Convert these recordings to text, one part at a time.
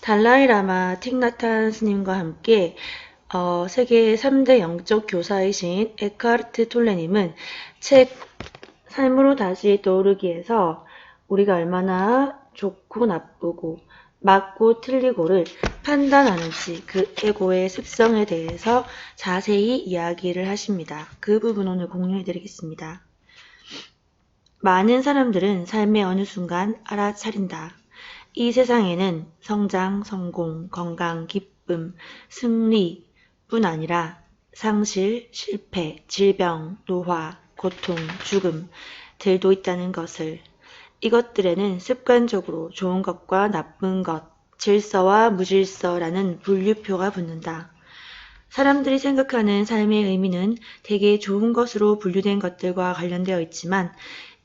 달라이라마 틱나탄 스님과 함께 세계 3대 영적 교사이신 에카르트 톨레님은 책 삶으로 다시 떠오르기에서 우리가 얼마나 좋고 나쁘고 맞고 틀리고를 판단하는지 그 에고의 습성에 대해서 자세히 이야기를 하십니다. 그 부분 오늘 공유해드리겠습니다. 많은 사람들은 삶의 어느 순간 알아차린다. 이 세상에는 성장, 성공, 건강, 기쁨, 승리뿐 아니라 상실, 실패, 질병, 노화, 고통, 죽음들도 있다는 것을, 이것들에는 습관적으로 좋은 것과 나쁜 것, 질서와 무질서라는 분류표가 붙는다. 사람들이 생각하는 삶의 의미는 대개 좋은 것으로 분류된 것들과 관련되어 있지만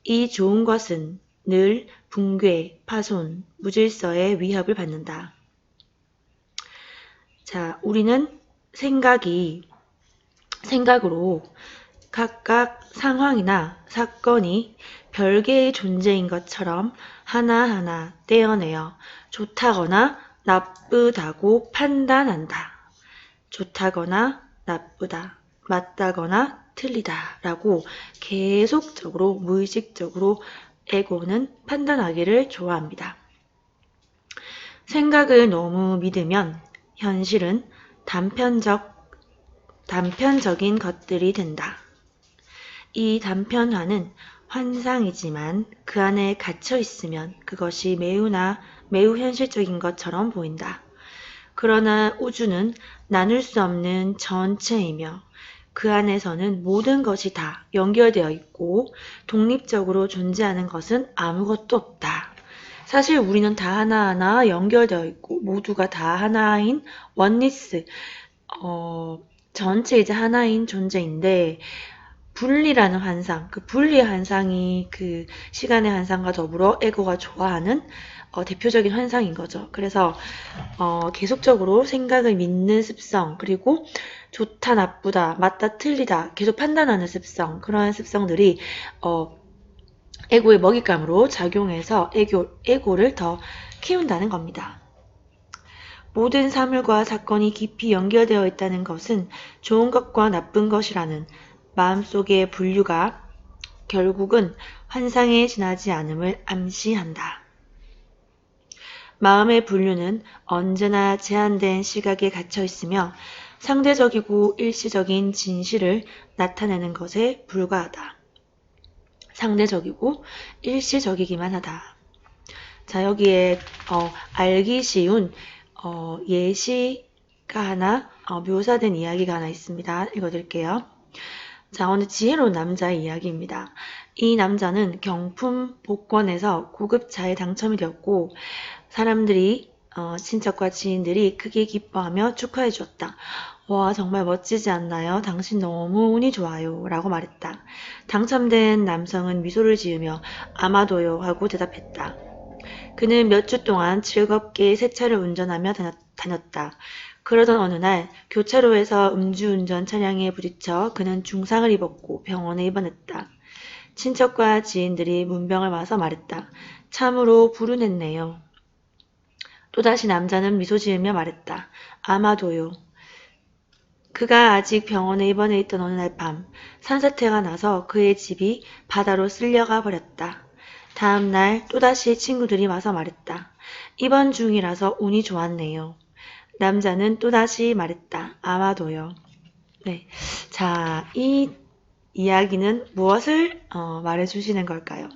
이 좋은 것은 늘 붕괴, 파손, 무질서의 위협을 받는다. 자, 우리는 생각으로 각각 상황이나 사건이 별개의 존재인 것처럼 하나하나 떼어내어 좋다거나 나쁘다고 판단한다. 좋다거나 나쁘다, 맞다거나 틀리다 라고 계속적으로 무의식적으로 에고는 판단하기를 좋아합니다. 생각을 너무 믿으면 현실은 단편적인 것들이 된다. 이 단편화는 환상이지만 그 안에 갇혀 있으면 그것이 매우 현실적인 것처럼 보인다. 그러나 우주는 나눌 수 없는 전체이며 그 안에서는 모든 것이 다 연결되어 있고 독립적으로 존재하는 것은 아무것도 없다. 사실 우리는 다 하나하나 연결되어 있고 모두가 다 하나인 원리스, 전체 하나인 존재인데 분리라는 환상, 그 분리의 환상이 그 시간의 환상과 더불어 에고가 좋아하는 대표적인 환상인 거죠. 그래서 계속적으로 생각을 믿는 습성, 그리고 좋다, 나쁘다, 맞다, 틀리다 계속 판단하는 습성, 그러한 습성들이 에고의 먹잇감으로 작용해서 에고를 더 키운다는 겁니다. 모든 사물과 사건이 깊이 연결되어 있다는 것은 좋은 것과 나쁜 것이라는 마음속의 분류가 결국은 환상에 지나지 않음을 암시한다. 마음의 분류는 언제나 제한된 시각에 갇혀 있으며 상대적이고 일시적인 진실을 나타내는 것에 불과하다. 상대적이고 일시적이기만 하다. 자, 여기에 알기 쉬운 예시가 하나, 묘사된 이야기가 하나 있습니다. 읽어드릴게요. 자, 어느 지혜로운 남자의 이야기입니다. 이 남자는 경품 복권에서 고급차에 당첨이 되었고 사람들이 친척과 지인들이 크게 기뻐하며 축하해 주었다. 와, 정말 멋지지 않나요? 당신 너무 운이 좋아요 라고 말했다. 당첨된 남성은 미소를 지으며 아마도요 하고 대답했다. 그는 몇 주 동안 즐겁게 새 차를 운전하며 다녔다. 그러던 어느 날 교차로에서 음주운전 차량에 부딪혀 그는 중상을 입었고 병원에 입원했다. 친척과 지인들이 문병을 와서 말했다. 참으로 불운했네요. 또다시 남자는 미소 지으며 말했다. 아마도요. 그가 아직 병원에 입원해 있던 어느 날 밤 산사태가 나서 그의 집이 바다로 쓸려가 버렸다. 다음 날 또다시 친구들이 와서 말했다. 입원 중이라서 운이 좋았네요. 남자는 또다시 말했다. 아마도요. 네. 자, 이 이야기는 무엇을 말해주시는 걸까요?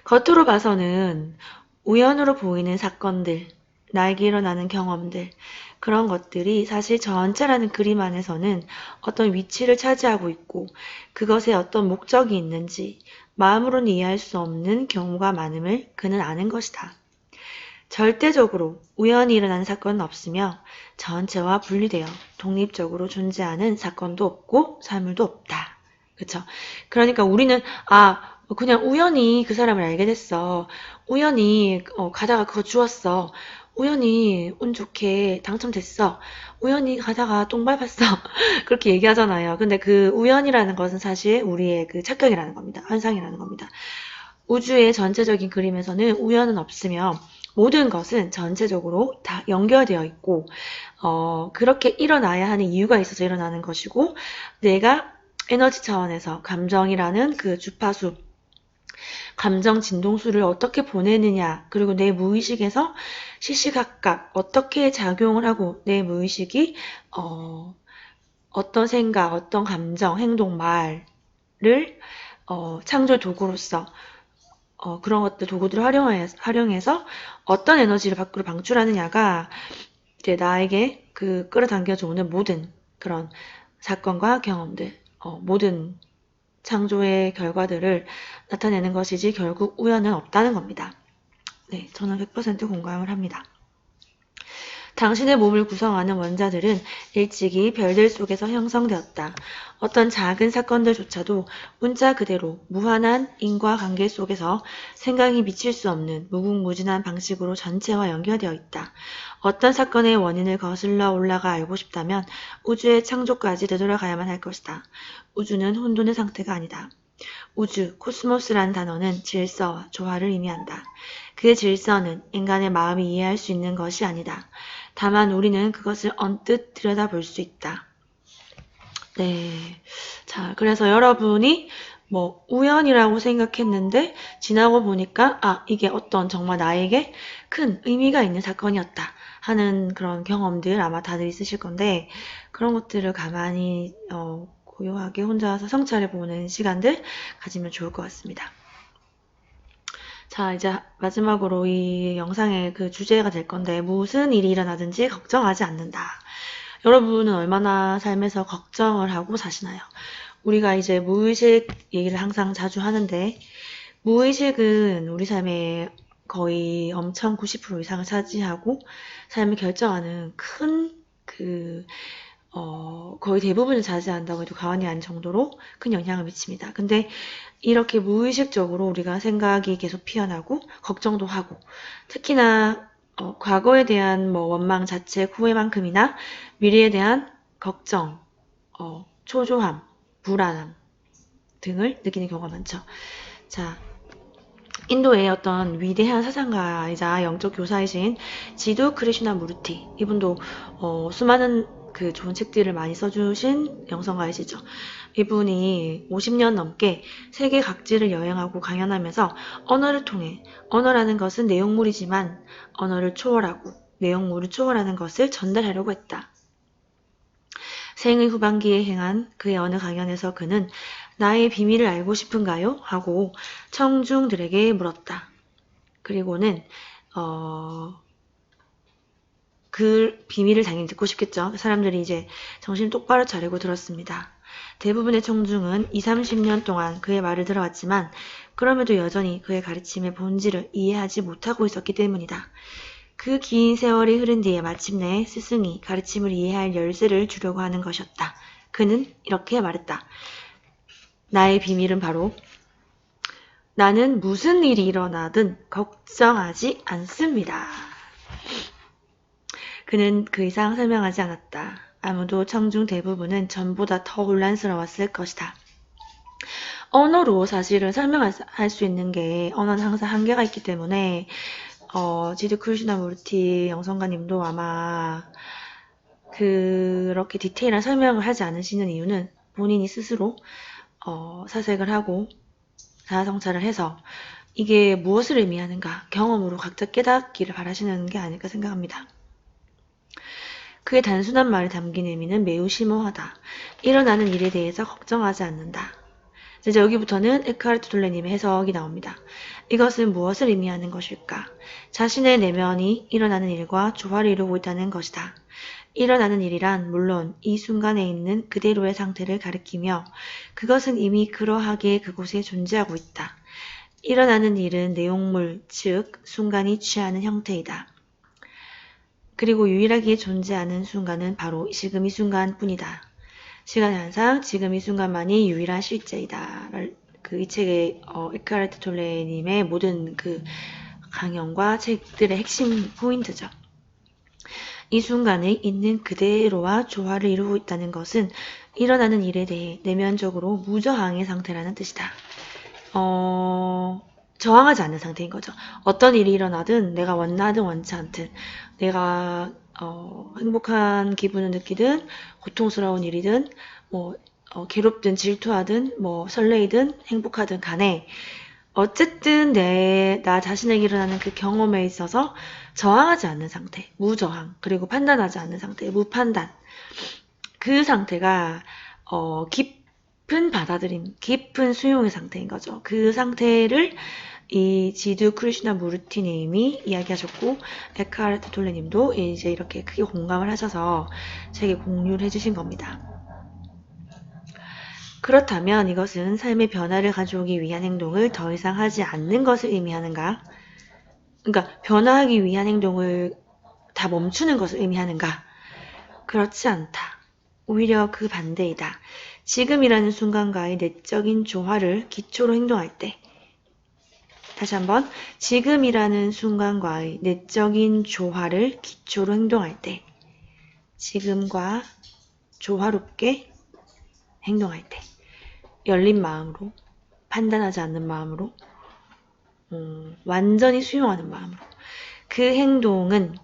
겉으로 봐서는 우연으로 보이는 사건들, 나에게 일어나는 경험들, 그런 것들이 사실 전체라는 그림 안에서는 어떤 위치를 차지하고 있고 그것에 어떤 목적이 있는지 마음으로는 이해할 수 없는 경우가 많음을 그는 아는 것이다. 절대적으로 우연히 일어나는 사건은 없으며 전체와 분리되어 독립적으로 존재하는 사건도 없고 사물도 없다. 그쵸? 그러니까 우리는 그냥 우연히 그 사람을 알게 됐어. 우연히 가다가 그거 주웠어. 우연히 운 좋게 당첨됐어. 우연히 가다가 똥 밟았어. 그렇게 얘기하잖아요. 근데 그 우연이라는 것은 사실 우리의 그 착각이라는 겁니다. 환상이라는 겁니다. 우주의 전체적인 그림에서는 우연은 없으며 모든 것은 전체적으로 다 연결되어 있고 그렇게 일어나야 하는 이유가 있어서 일어나는 것이고 내가 에너지 차원에서 감정이라는 그 주파수, 감정 진동수를 어떻게 보내느냐, 그리고 내 무의식에서 시시각각 어떻게 작용을 하고 내 무의식이 어떤 생각, 어떤 감정, 행동, 말을 창조 도구로서 그런 것들 도구들을 활용해서 어떤 에너지를 밖으로 방출하느냐가 이제 나에게 그 끌어당겨져 오는 모든 그런 사건과 경험들, 모든 창조의 결과들을 나타내는 것이지 결국 우연은 없다는 겁니다. 네, 저는 100% 공감을 합니다. 당신의 몸을 구성하는 원자들은 일찍이 별들 속에서 형성되었다. 어떤 작은 사건들조차도 문자 그대로 무한한 인과관계 속에서 생각이 미칠 수 없는 무궁무진한 방식으로 전체와 연결되어 있다. 어떤 사건의 원인을 거슬러 올라가 알고 싶다면 우주의 창조까지 되돌아가야만 할 것이다. 우주는 혼돈의 상태가 아니다. 우주, 코스모스라는 단어는 질서와 조화를 의미한다. 그 질서는 인간의 마음이 이해할 수 있는 것이 아니다. 다만 우리는 그것을 언뜻 들여다볼 수 있다. 네. 자, 그래서 여러분이 뭐 우연이라고 생각했는데 지나고 보니까 이게 어떤 정말 나에게 큰 의미가 있는 사건이었다 하는 그런 경험들 아마 다들 있으실 건데 그런 것들을 가만히 고요하게 혼자서 성찰해 보는 시간들 가지면 좋을 것 같습니다. 자, 이제 마지막으로 이 영상의 그 주제가 될 건데 무슨 일이 일어나든지 걱정하지 않는다. 여러분은 얼마나 삶에서 걱정을 하고 사시나요? 우리가 이제 무의식 얘기를 항상 자주 하는데 무의식은 우리 삶의 거의 엄청 90% 이상을 차지하고 삶을 결정하는 큰 거의 대부분을 차지한다고 해도 과언이 아닌 정도로 큰 영향을 미칩니다. 근데 이렇게 무의식적으로 우리가 생각이 계속 피어나고 걱정도 하고 특히나 과거에 대한 뭐 원망, 자책, 후회만큼이나 미래에 대한 걱정, 초조함, 불안함 등을 느끼는 경우가 많죠. 자, 인도의 어떤 위대한 사상가이자 영적 교사이신 지두 크리슈나 무르티 이분도 수많은 그 좋은 책들을 많이 써주신 영성가이시죠. 이분이 50년 넘게 세계 각지를 여행하고 강연하면서 언어를 통해 언어라는 것은 내용물이지만 언어를 초월하고 내용물을 초월하는 것을 전달하려고 했다. 생의 후반기에 행한 그의 어느 강연에서 그는 나의 비밀을 알고 싶은가요? 하고 청중들에게 물었다. 그리고는 그 비밀을 당연히 듣고 싶겠죠. 사람들이 이제 정신 똑바로 차리고 들었습니다. 대부분의 청중은 20, 30년 동안 그의 말을 들어왔지만 그럼에도 여전히 그의 가르침의 본질을 이해하지 못하고 있었기 때문이다. 그 긴 세월이 흐른 뒤에 마침내 스승이 가르침을 이해할 열쇠를 주려고 하는 것이었다. 그는 이렇게 말했다. 나의 비밀은 바로 나는 무슨 일이 일어나든 걱정하지 않습니다. 그는 그 이상 설명하지 않았다. 아무도 청중 대부분은 전보다 더 혼란스러웠을 것이다. 언어로 사실은 설명할 수 있는 게 언어는 항상 한계가 있기 때문에 지드 크리슈나무르티 영성가님도 아마 그렇게 디테일한 설명을 하지 않으시는 이유는 본인이 스스로 사색을 하고 자아성찰을 해서 이게 무엇을 의미하는가 경험으로 각자 깨닫기를 바라시는 게 아닐까 생각합니다. 그의 단순한 말에 담긴 의미는 매우 심오하다. 일어나는 일에 대해서 걱정하지 않는다. 이제 여기부터는 에크하르트 톨레님의 해석이 나옵니다. 이것은 무엇을 의미하는 것일까? 자신의 내면이 일어나는 일과 조화를 이루고 있다는 것이다. 일어나는 일이란 물론 이 순간에 있는 그대로의 상태를 가리키며 그것은 이미 그러하게 그곳에 존재하고 있다. 일어나는 일은 내용물, 즉 순간이 취하는 형태이다. 그리고 유일하게 존재하는 순간은 바로 지금 이 순간뿐이다. 시간의 한상, 지금 이 순간만이 유일한 실제이다. 이 책의 에크하르트 톨레님의 모든 그 강연과 책들의 핵심 포인트죠. 이 순간에 있는 그대로와 조화를 이루고 있다는 것은 일어나는 일에 대해 내면적으로 무저항의 상태라는 뜻이다. 저항하지 않는 상태인 거죠. 어떤 일이 일어나든 내가 원하든 원치 않든 내가 행복한 기분을 느끼든 고통스러운 일이든 뭐 괴롭든 질투하든 뭐 설레이든 행복하든 간에 어쨌든 나 자신에게 일어나는 그 경험에 있어서 저항하지 않는 상태, 무저항, 그리고 판단하지 않는 상태, 무판단. 그 상태가 깊은 받아들임, 깊은 수용의 상태인 거죠. 그 상태를 이 지두 크리슈나 무르티님이 이야기하셨고 에카르트 톨레님도 이제 이렇게 크게 공감을 하셔서 제게 공유를 해주신 겁니다. 그렇다면 이것은 삶의 변화를 가져오기 위한 행동을 더 이상 하지 않는 것을 의미하는가? 그러니까 변화하기 위한 행동을 다 멈추는 것을 의미하는가? 그렇지 않다. 오히려 그 반대이다. 지금이라는 순간과의 내적인 조화를 기초로 행동할 때, 다시 한번, 지금이라는 순간과의 내적인 조화를 기초로 행동할 때, 지금과 조화롭게 행동할 때, 열린 마음으로, 판단하지 않는 마음으로, 완전히 수용하는 마음으로. 그 행동에는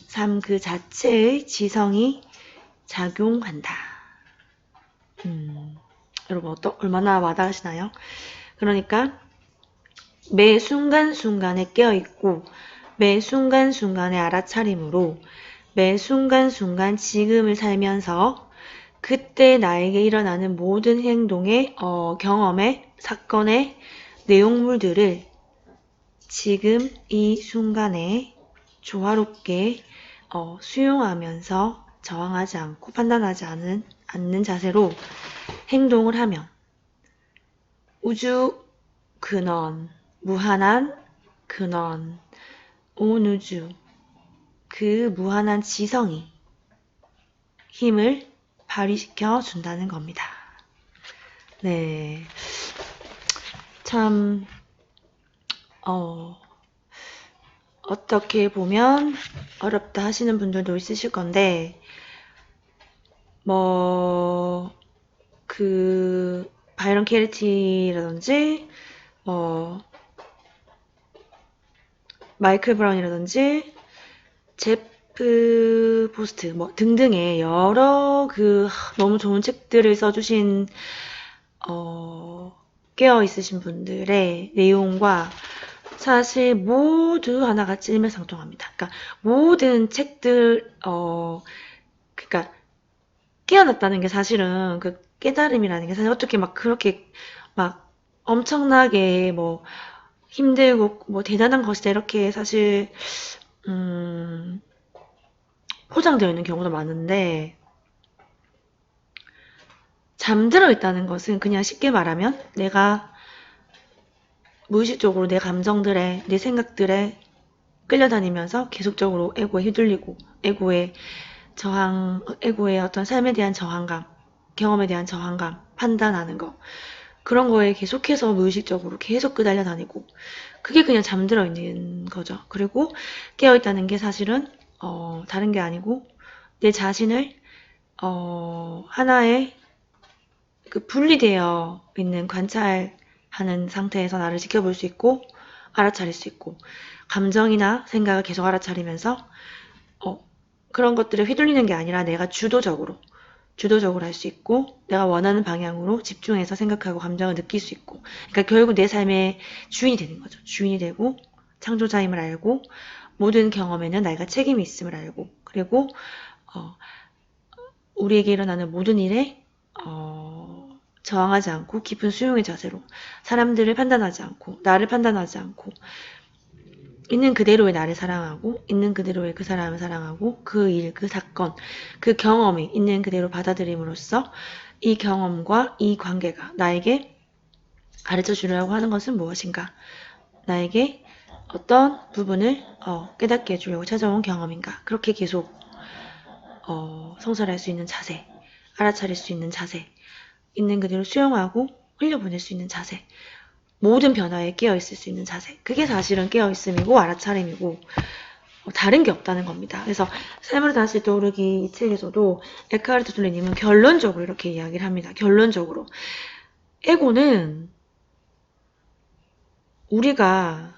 삶 그 자체의 지성이 작용한다. 여러분 얼마나 와닿으시나요? 그러니까 매 순간순간에 깨어있고 매 순간순간에 알아차림으로 매 순간순간 지금을 살면서 그때 나에게 일어나는 모든 행동의 경험의 사건의 내용물들을 지금 이 순간에 조화롭게 수용하면서 저항하지 않고 판단하지 않는 자세로 행동을 하면 우주 근원, 무한한 근원, 온 우주, 그 무한한 지성이 힘을 발휘시켜 준다는 겁니다. 네. 참, 어떻게 보면 어렵다 하시는 분들도 있으실 건데, 바이런 캐리티라든지, 마이클 브라운이라든지, 제프 포스트, 등등의 여러 너무 좋은 책들을 써주신, 깨어 있으신 분들의 내용과 사실 모두 하나같이 일맥상통합니다. 그러니까 모든 책들, 그러니까 깨어났다는 게 사실은 그 깨달음이라는 게 사실 어떻게 그렇게 엄청나게 힘들고 대단한 것이다 이렇게 사실 포장되어 있는 경우도 많은데 잠들어 있다는 것은 그냥 쉽게 말하면 내가 무의식적으로 내 감정들에 내 생각들에 끌려다니면서 계속적으로 에고에 휘둘리고 에고의 어떤 삶에 대한 저항감, 경험에 대한 저항감, 판단하는 거 그런 거에 계속해서 무의식적으로 계속 끄달려 다니고 그게 그냥 잠들어 있는 거죠. 그리고 깨어있다는 게 사실은 다른 게 아니고 내 자신을 하나의 분리되어 있는 관찰하는 상태에서 나를 지켜볼 수 있고 알아차릴 수 있고 감정이나 생각을 계속 알아차리면서 그런 것들에 휘둘리는 게 아니라 내가 주도적으로 할 수 있고 내가 원하는 방향으로 집중해서 생각하고 감정을 느낄 수 있고 그러니까 결국 내 삶의 주인이 되는 거죠. 주인이 되고 창조자임을 알고 모든 경험에는 내가 책임이 있음을 알고 그리고 우리에게 일어나는 모든 일에 저항하지 않고 깊은 수용의 자세로 사람들을 판단하지 않고 나를 판단하지 않고 있는 그대로의 나를 사랑하고 있는 그대로의 그 사람을 사랑하고 그 일, 그 사건, 그 경험이 있는 그대로 받아들임으로써 이 경험과 이 관계가 나에게 가르쳐 주려고 하는 것은 무엇인가? 나에게 어떤 부분을 깨닫게 해주려고 찾아온 경험인가? 그렇게 계속 성찰할 수 있는 자세, 알아차릴 수 있는 자세, 있는 그대로 수용하고 흘려보낼 수 있는 자세 모든 변화에 깨어있을 수 있는 자세 그게 사실은 깨어있음이고 알아차림이고 다른 게 없다는 겁니다. 그래서 삶으로 다시 떠오르기 이 책에서도 에카르트 톨레님은 결론적으로 이렇게 이야기를 합니다. 결론적으로 에고는 우리가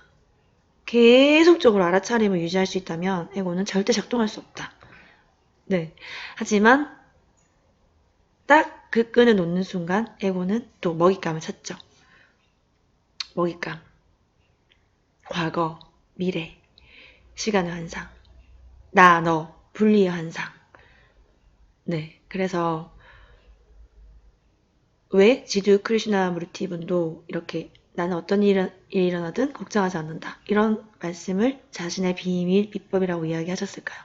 계속적으로 알아차림을 유지할 수 있다면 에고는 절대 작동할 수 없다. 네. 하지만 딱 그 끈을 놓는 순간 에고는 또 먹잇감을 찾죠. 먹잇감. 과거, 미래, 시간의 환상. 나, 너, 분리의 환상. 네. 그래서 왜 지두 크리슈나무르티 분도 이렇게 나는 어떤 일이 일어나든 걱정하지 않는다. 이런 말씀을 자신의 비밀, 비법이라고 이야기하셨을까요?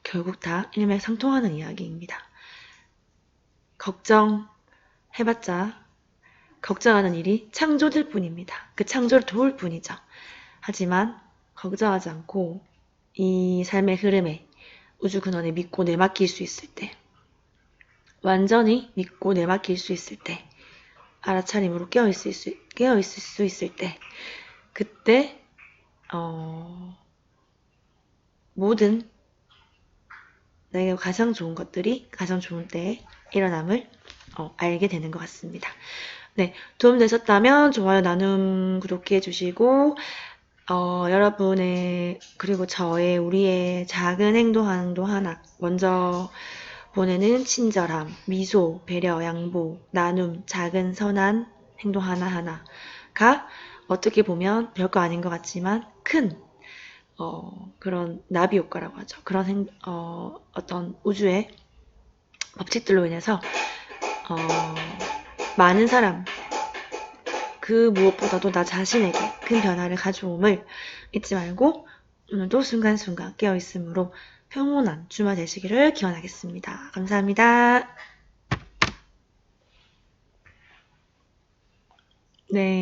결국 다 일맥상통하는 이야기입니다. 걱정해봤자 걱정하는 일이 창조될 뿐입니다. 그 창조를 도울 뿐이죠. 하지만 걱정하지 않고 이 삶의 흐름에 우주 근원에 믿고 내맡길 수 있을 때, 완전히 믿고 내맡길 수 있을 때, 알아차림으로 깨어있을 수 있을 때, 그때 모든 내게 가장 좋은 것들이 가장 좋은 때에 일어남을 알게 되는 것 같습니다. 네, 도움되셨다면 좋아요, 나눔, 구독해 주시고 여러분의 그리고 우리의 작은 행동 하나 먼저 보내는 친절함, 미소, 배려, 양보, 나눔, 작은 선한 행동 하나하나가 어떻게 보면 별거 아닌 것 같지만 큰 그런 나비 효과라고 하죠. 그런 어떤 우주의 법칙들로 인해서 많은 사람, 그 무엇보다도 나 자신에게 큰 변화를 가져옴을 잊지 말고 오늘도 순간순간 깨어있음으로 평온한 주말 되시기를 기원하겠습니다. 감사합니다. 네.